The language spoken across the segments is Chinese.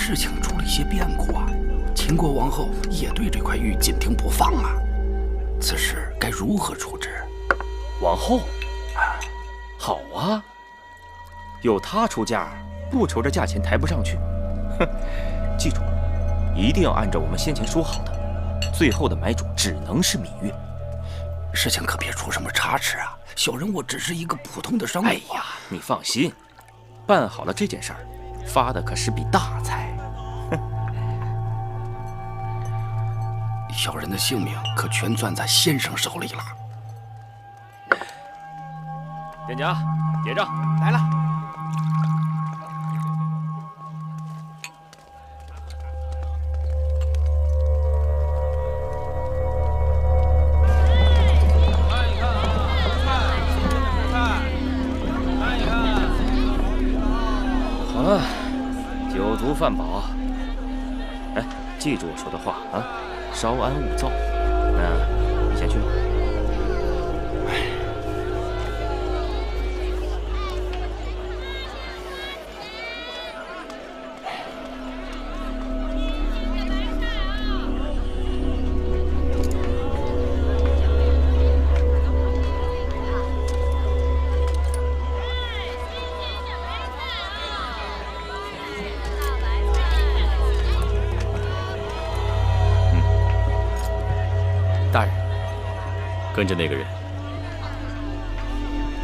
事情出了一些变故啊，秦国王后也对这块玉紧盯不放啊。此事该如何处置？王后，好啊，有她出价，不愁这价钱抬不上去。哼，记住，一定要按照我们先前说好的，最后的买主只能是芈月。事情可别出什么差池啊！小人我只是一个普通的商人。哎呀，你放心，办好了这件事儿，发的可是笔大财。小人的性命可全攥在先生手里了。店家，结账来了。好了，酒足饭饱。哎，记住我说的话啊，稍安勿躁。那你先去吧。大人，跟着那个人，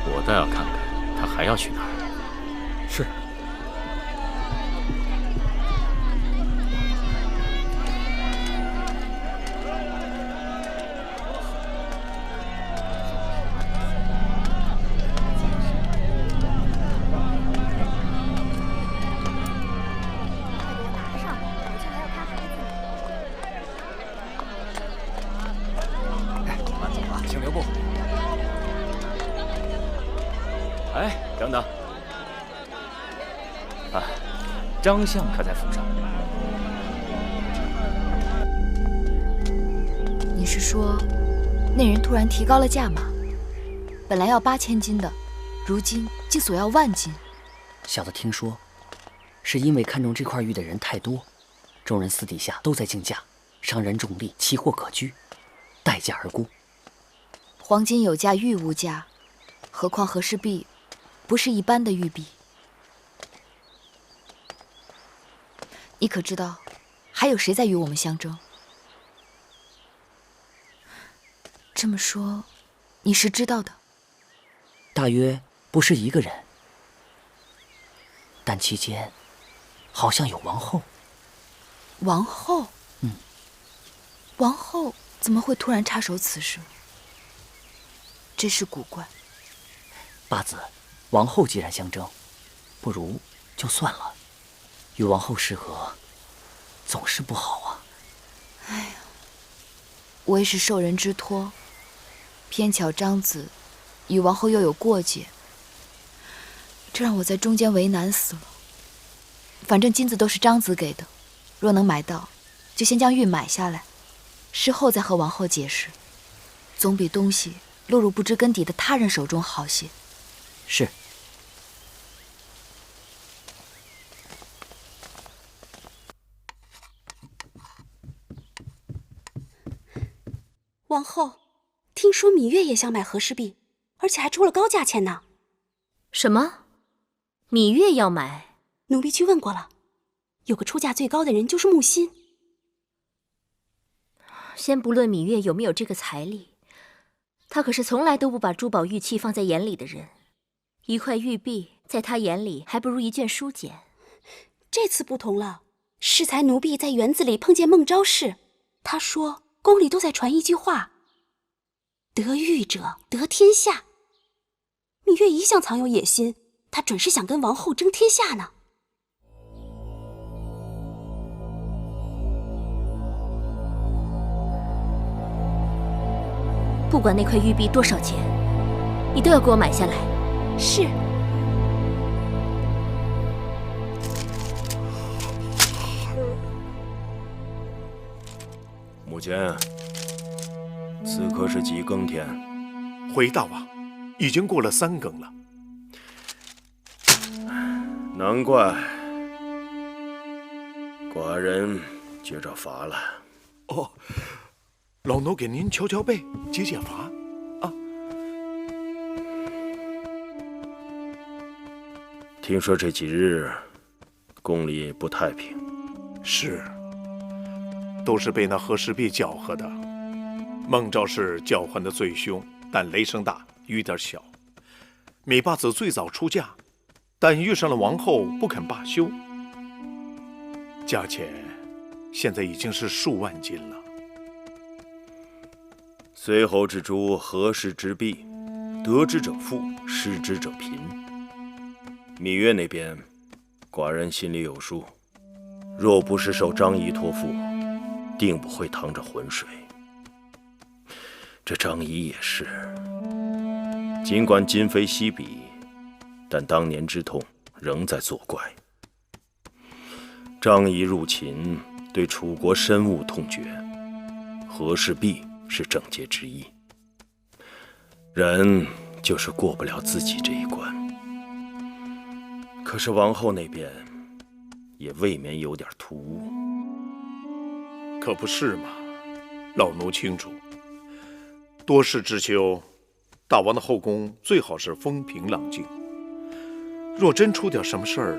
我倒要看看他还要去哪儿。是。请留步。哎，等等，啊，张相可在府上？你是说，那人突然提高了价码，本来要8000金的，如今竟索要10000金？小的听说，是因为看中这块玉的人太多，众人私底下都在竞价，商人重利，奇货可居，待价而沽。黄金有价，玉无价，何况和氏璧不是一般的玉璧。你可知道，还有谁在与我们相争？这么说，你是知道的。大约不是一个人，但其间好像有王后。王后？嗯。王后怎么会突然插手此事？真是古怪。八子，王后既然相争，不如就算了。与王后失和，总是不好啊。哎呀，我也是受人之托，偏巧张子与王后又有过节，这让我在中间为难死了。反正金子都是张子给的，若能买到，就先将玉买下来，事后再和王后解释，总比东西落入不知根底的他人手中好些。是。王后，听说芈月也想买和氏璧，而且还出了高价钱呢。什么？芈月要买？奴婢去问过了，有个出价最高的人就是木心。先不论芈月有没有这个财力，她可是从来都不把珠宝玉器放在眼里的人。一块玉璧在她眼里还不如一卷书简。这次不同了，适才奴婢在园子里碰见孟昭氏，她说宫里都在传一句话：得玉者得天下。芈月一向藏有野心，她准是想跟王后争天下呢。不管那块玉璧多少钱，你都要给我买下来。是。母亲，此刻是几更天？回大王，已经过了3更了。难怪寡人觉着乏了。哦，老奴给您敲敲背，解解乏。啊，听说这几日宫里不太平。是，都是被那和氏璧搅和的。孟昭氏叫唤的最凶，但雷声大，雨点小。芈八子最早出嫁，但遇上了王后，不肯罢休。价钱现在已经是数万金了。随侯之诛，和氏之弊，得之者富，失之者贫。芈月那边，寡人心里有数。若不是受张仪托付，定不会趟着浑水。这张仪也是，尽管今非昔比，但当年之痛仍在作怪。张仪入秦，对楚国深恶痛绝，和氏璧是症结之一。人就是过不了自己这一关。可是王后那边也未免有点突兀。可不是嘛，老奴清楚。多事之秋，大王的后宫最好是风平浪静。若真出点什么事儿，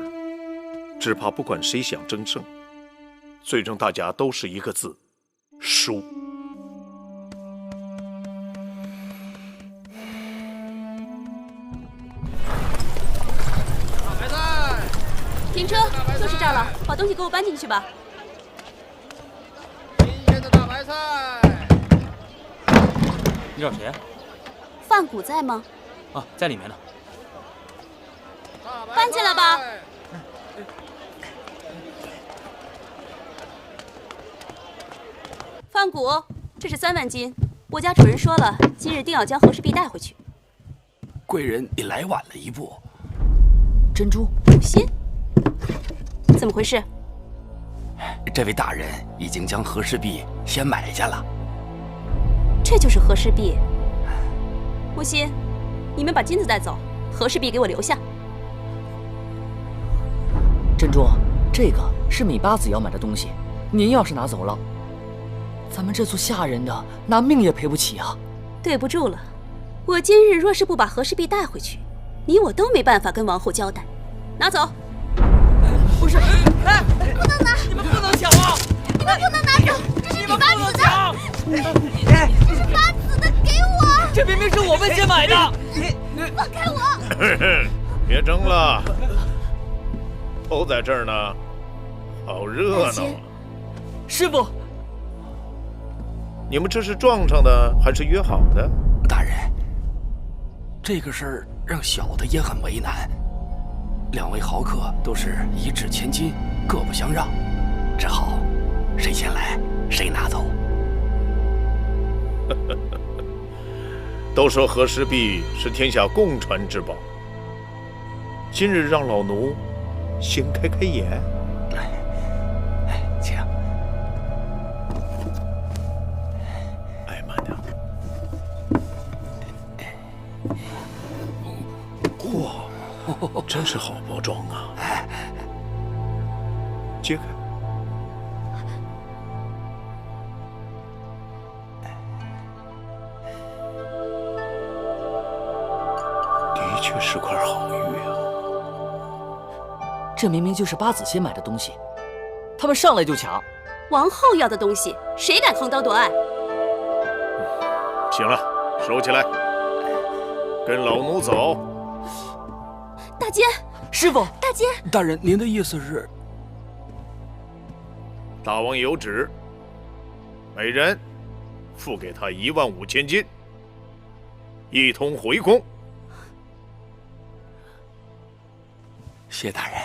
只怕不管谁想争胜，最终大家都是一个字：输。停车，就是这儿了，把东西给我搬进去吧。新鲜的大白菜。你找谁？范谷在吗？啊，在里面呢。搬进来吧。范谷，这是3万金，我家主人说了，今日定要将和氏璧带回去。贵人，你来晚了一步。珍珠，母亲，怎么回事？这位大人已经将和氏璧先买下了。这就是和氏璧。母亲，你们把金子带走，和氏璧给我留下。珍珠，这个是芈八子要买的东西，您要是拿走了，咱们这做下人的拿命也赔不起啊！对不住了，我今日若是不把和氏璧带回去，你我都没办法跟王后交代。拿走！不是，哎，不能拿！你们不能抢啊！你们不能拿走！这是芈八子的！这是八子的，给我！这明明是我们先买的！放开我！别争了，都在这儿呢，好热闹啊！师傅，你们这是撞上的还是约好的？大人，这个事儿让小的也很为难。2位豪客都是一掷千金，各不相让，只好谁先来谁拿走。都说和氏璧是天下共传之宝，今日让老奴先开开眼。请。哎，慢点。嚯，真是好包装啊！揭开。的确是块好玉啊！这明明就是八子先买的东西，他们上来就抢。王后要的东西，谁敢横刀夺爱？行了，收起来，跟老奴走。大监，师傅，大监，大人，您的意思是？大王有旨，每人付给他15000金，一同回宫。谢大人。